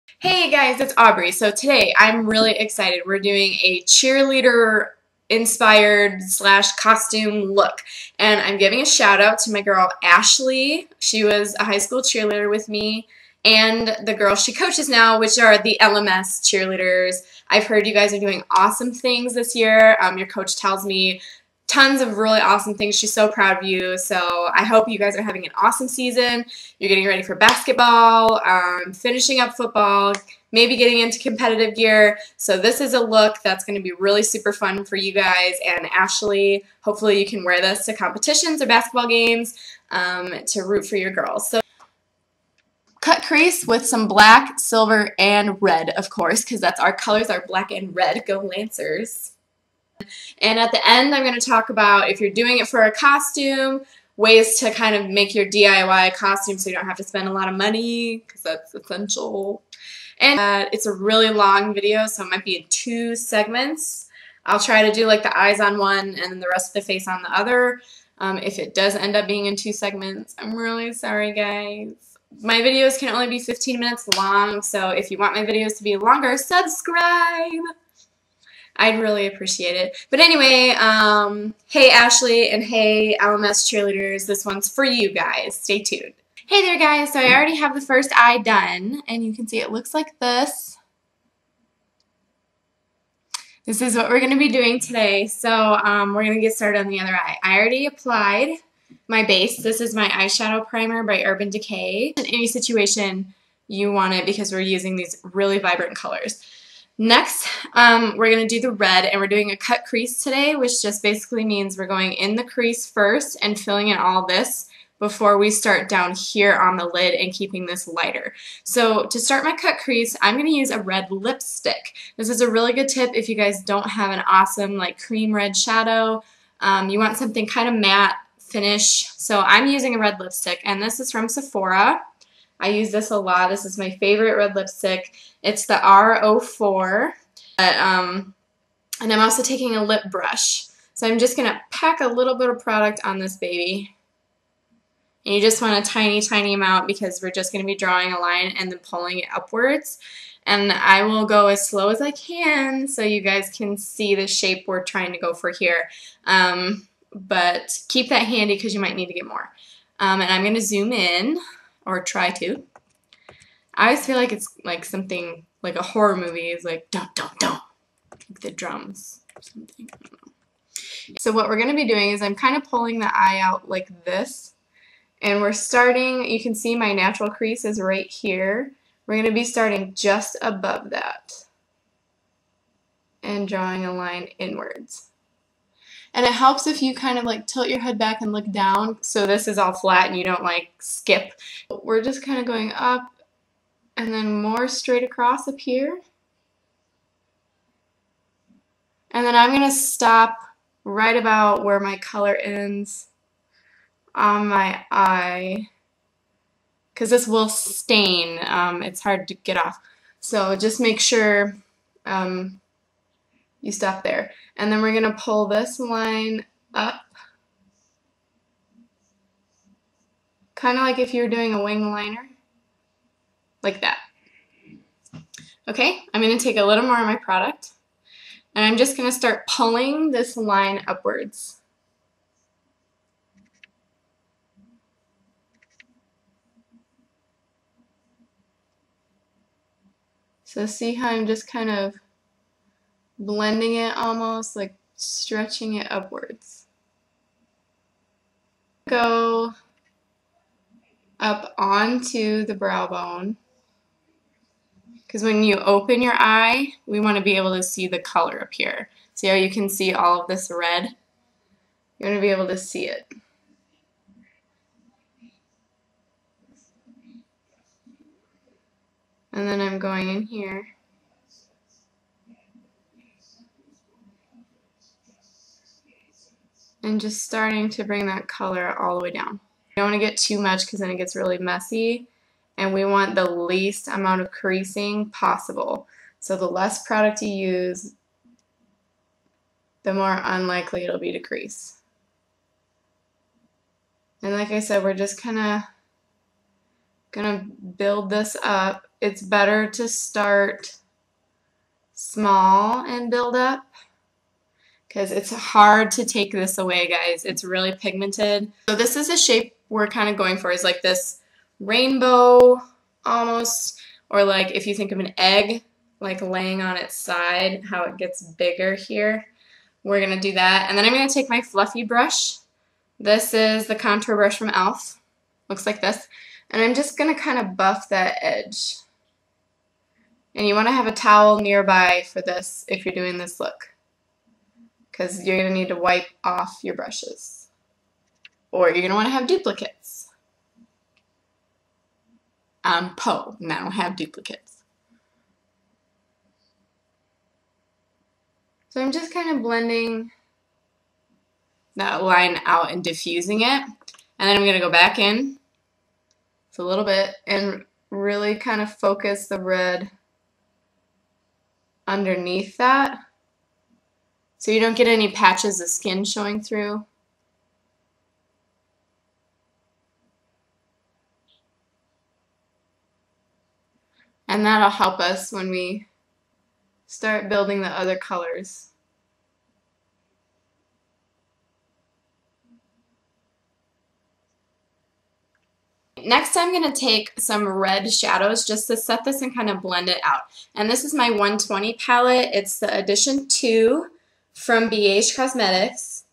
Hey guys, it's Aubrey. So today I'm really excited. We're doing a cheerleader inspired / costume look. And I'm giving a shout out to my girl Ashley. She was a high school cheerleader with me, and the girls she coaches now, which are the LMS cheerleaders. I've heard you guys are doing awesome things this year. Your coach tells me tons of really awesome things. She's so proud of you. So I hope you guys are having an awesome season. You're getting ready for basketball, finishing up football, maybe getting into competitive gear. So this is a look that's going to be really super fun for you guys. And Ashley, hopefully you can wear this to competitions or basketball games to root for your girls. So cut crease with some black, silver, and red, of course, because that's our colors, are black and red. Go Lancers. And at the end, I'm going to talk about, if you're doing it for a costume, ways to kind of make your DIY costume so you don't have to spend a lot of money, because that's essential. And it's a really long video, so it might be in 2 segments. I'll try to do like the eyes on one and then the rest of the face on the other. If it does end up being in 2 segments, I'm really sorry, guys. My videos can only be 15 minutes long, so if you want my videos to be longer, subscribe! I'd really appreciate it. But anyway, hey Ashley and hey LMS cheerleaders, this one's for you guys. Stay tuned. Hey there guys, so I already have the first eye done, and you can see it looks like this. This is what we're going to be doing today. So we're going to get started on the other eye. I already applied my base. This is my eyeshadow primer by Urban Decay. In any situation you want it, because we're using these really vibrant colors. Next, we're going to do the red, and we're doing a cut crease today, which just basically means we're going in the crease first and filling in all this before we start down here on the lid and keeping this lighter. So to start my cut crease, I'm going to use a red lipstick. This is a really good tip if you guys don't have an awesome like cream red shadow. You want something kind of matte finish. So I'm using a red lipstick, and this is from Sephora. I use this a lot. This is my favorite red lipstick. It's the R04. And I'm also taking a lip brush. So I'm just going to pack a little bit of product on this baby. And you just want a tiny, tiny amount, because we're just going to be drawing a line and then pulling it upwards. And I will go as slow as I can so you guys can see the shape we're trying to go for here. But keep that handy because you might need to get more. And I'm going to zoom in. Or try to. I always feel like it's like something, like a horror movie is like, don't, like the drums or something. I don't know. So what we're going to be doing is I'm kind of pulling the eye out like this. And we're starting, you can see my natural crease is right here. We're going to be starting just above that. And drawing a line inwards. And it helps if you kind of like tilt your head back and look down, so this is all flat and you don't like skip. We're just kind of going up and then more straight across up here. And then I'm going to stop right about where my color ends on my eye, because this will stain. It's hard to get off. So just make sure you stop there. And then we're going to pull this line up. Kind of like if you were doing a wing liner. Like that. Okay, I'm going to take a little more of my product. And I'm just going to start pulling this line upwards. So see how I'm just kind of blending it, almost like stretching it upwards. Go up onto the brow bone, because when you open your eye, we want to be able to see the color up here. See how you can see all of this red? You're going to be able to see it. And then I'm going in here. And just starting to bring that color all the way down. You don't want to get too much because then it gets really messy. And we want the least amount of creasing possible. So the less product you use, the more unlikely it'll be to crease. And like I said, we're just kind of going to build this up it's better to start small and build up, because it's hard to take this away, guys. It's really pigmented. So this is a shape we're kind of going for, is like this rainbow almost, or like if you think of an egg like laying on its side, how it gets bigger here. We're going to do that. And then I'm going to take my fluffy brush. This is the contour brush from e.l.f. Looks like this. And I'm just going to kind of buff that edge. And you want to have a towel nearby for this if you're doing this look, because you're going to need to wipe off your brushes. Or you're going to want to have duplicates. I'm Poe, and I don't have duplicates. So I'm just kind of blending that line out and diffusing it. And then I'm going to go back in a little bit and really kind of focus the red underneath that, so you don't get any patches of skin showing through. And that'll help us when we start building the other colors. Next, I'm going to take some red shadows just to set this and kind of blend it out. And this is my 120 palette. It's the Edition 2 from BH Cosmetics.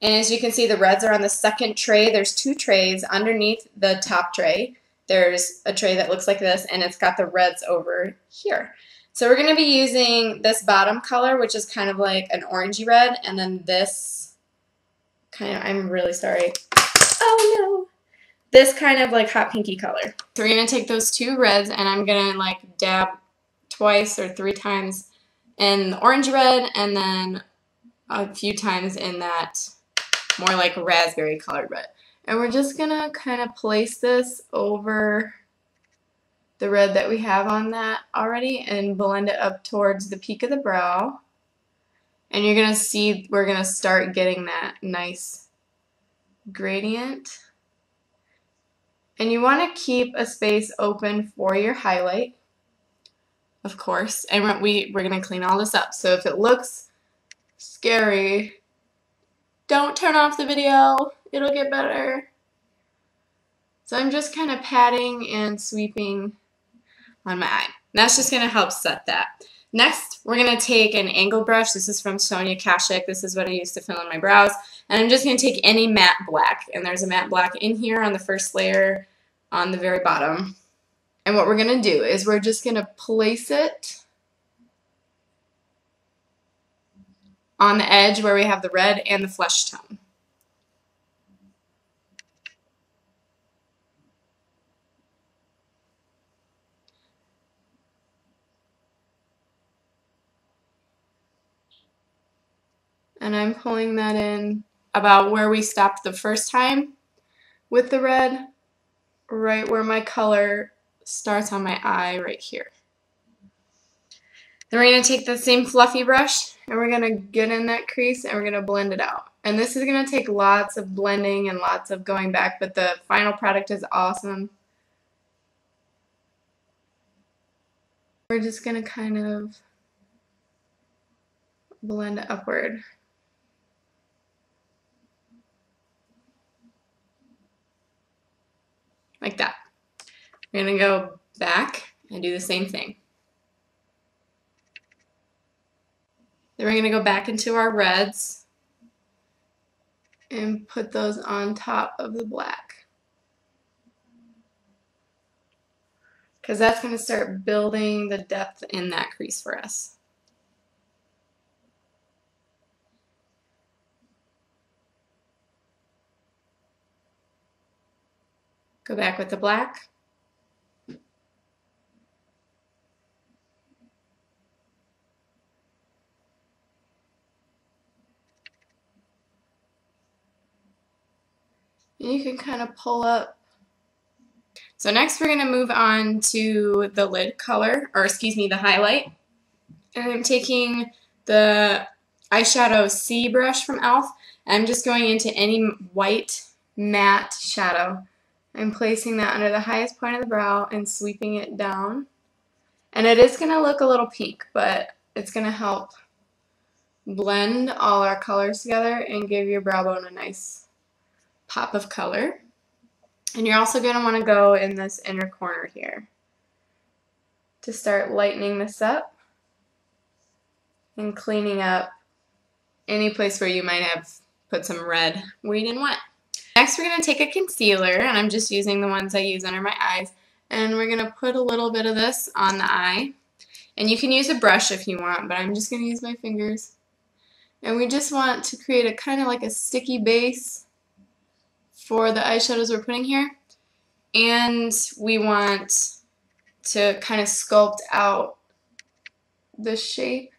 And as you can see, the reds are on the second tray. There's 2 trays underneath the top tray. There's a tray that looks like this, and it's got the reds over here. So we're going to be using this bottom color, which is kind of like an orangey red, and then this kind of, I'm really sorry. Oh no! This kind of like hot pinky color. So we're going to take those 2 reds, and I'm going to like dab twice or 3 times in the orange red, and then a few times in that more like raspberry colored red. And we're just going to kind of place this over the red that we have on that already and blend it up towards the peak of the brow. And you're going to see we're going to start getting that nice gradient. And you want to keep a space open for your highlight, of course. And we're going to clean all this up. So if it looks scary, don't turn off the video. It'll get better. So I'm just kind of patting and sweeping on my eye. That's just going to help set that. Next, we're going to take an angle brush. This is from Sonia Kashuk. This is what I use to fill in my brows. And I'm just going to take any matte black. And there's a matte black in here on the first layer on the very bottom. And what we're going to do is we're just going to place it on the edge where we have the red and the flesh tone. And I'm pulling that in about where we stopped the first time with the red, right where my color starts on my eye right here. Then we're going to take the same fluffy brush and we're going to get in that crease and we're going to blend it out. And this is going to take lots of blending and lots of going back, but the final product is awesome. We're just going to kind of blend it upward. Like that. We're going to go back and do the same thing. Then we're going to go back into our reds and put those on top of the black. Because that's going to start building the depth in that crease for us. Go back with the black. And you can kind of pull up. So next we're going to move on to the lid color, or excuse me, the highlight. And I'm taking the eyeshadow C brush from e.l.f. and I'm just going into any white matte shadow. I'm placing that under the highest point of the brow and sweeping it down And it is going to look a little pink, but it's going to help blend all our colors together and give your brow bone a nice pop of color. And you're also going to want to go in this inner corner here to start lightening this up and cleaning up any place where you might have put some red where you didn't want. Next, we're going to take a concealer, and I'm just using the ones I use under my eyes, and we're going to put a little bit of this on the eye. And you can use a brush if you want, but I'm just going to use my fingers. And we just want to create a kind of like a sticky base for the eyeshadows we're putting here. And we want to kind of sculpt out the shape.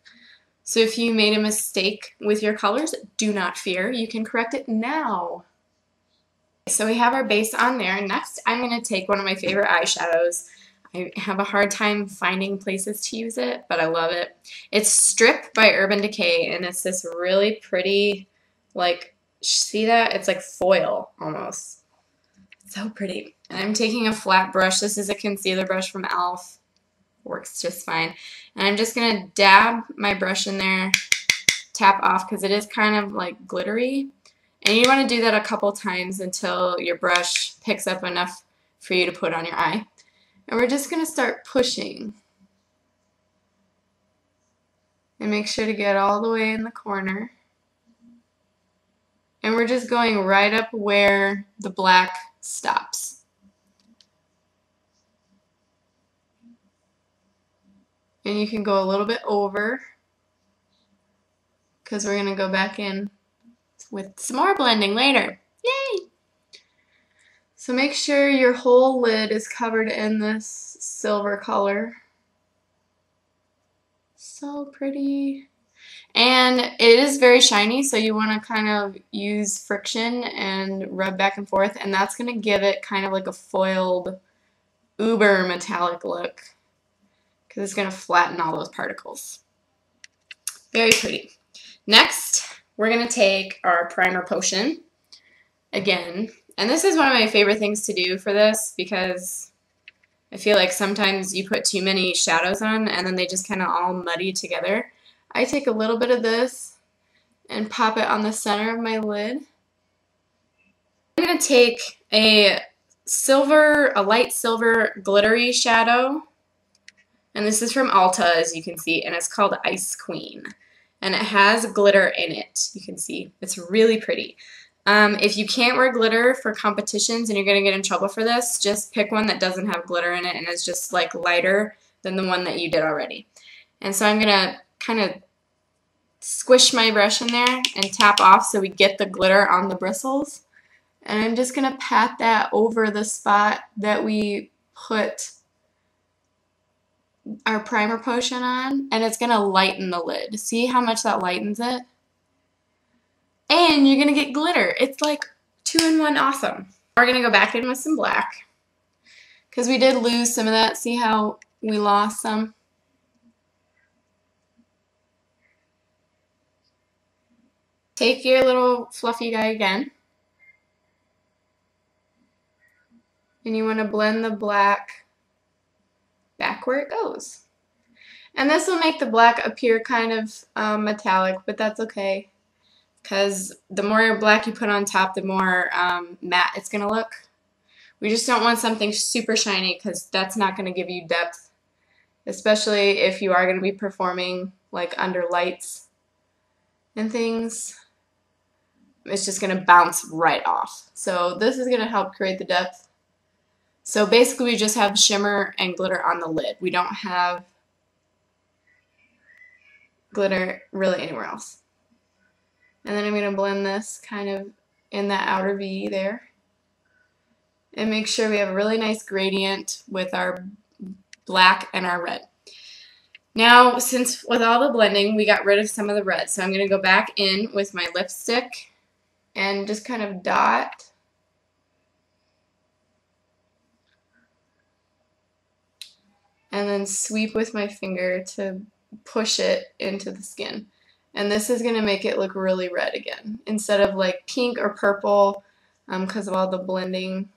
So if you made a mistake with your colors, do not fear. You can correct it now. So we have our base on there. Next, I'm going to take one of my favorite eyeshadows. I have a hard time finding places to use it, but I love it. It's Strip by Urban Decay, and it's this really pretty, like, see that? It's like foil almost. So pretty. And I'm taking a flat brush. This is a concealer brush from e.l.f. Works just fine. And I'm just going to dab my brush in there, tap off, because it is kind of like glittery. And you want to do that a couple times until your brush picks up enough for you to put on your eye. And we're just going to start pushing. And make sure to get all the way in the corner. And we're just going right up where the black stops. And you can go a little bit over, because we're going to go back in with some more blending later. Yay! So make sure your whole lid is covered in this silver color. So pretty. And it is very shiny, so you want to kind of use friction and rub back and forth, and that's going to give it kind of like a foiled, uber metallic look, because it's going to flatten all those particles. Very pretty. Next, we're going to take our primer potion again. And this is one of my favorite things to do for this, because I feel like sometimes you put too many shadows on and then they just kind of all muddy together. I take a little bit of this and pop it on the center of my lid. I'm going to take a light silver glittery shadow. And this is from Ulta, as you can see, and it's called Ice Queen. And it has glitter in it. You can see it's really pretty. If you can't wear glitter for competitions and you're going to get in trouble for this, just pick one that doesn't have glitter in it and is just like lighter than the one that you did already. And so I'm going to kind of squish my brush in there and tap off so we get the glitter on the bristles. And I'm just going to pat that over the spot that we put our primer potion on, and it's going to lighten the lid. See how much that lightens it? And you're going to get glitter. It's like 2-in-1 awesome. We're going to go back in with some black, because we did lose some of that. See how we lost some? Take your little fluffy guy again, and you want to blend the black back where it goes. And this will make the black appear kind of metallic, but that's okay, because the more black you put on top, the more matte it's going to look. We just don't want something super shiny, because that's not going to give you depth, especially if you are going to be performing like under lights and things. It's just going to bounce right off. So this is going to help create the depth. So basically we just have shimmer and glitter on the lid. We don't have glitter really anywhere else. And then I'm going to blend this kind of in that outer V there. And make sure we have a really nice gradient with our black and our red. Now, since with all the blending, we got rid of some of the red. So I'm going to go back in with my lipstick and just kind of dot. And then sweep with my finger to push it into the skin. And this is going to make it look really red again, instead of like pink or purple because of all the blending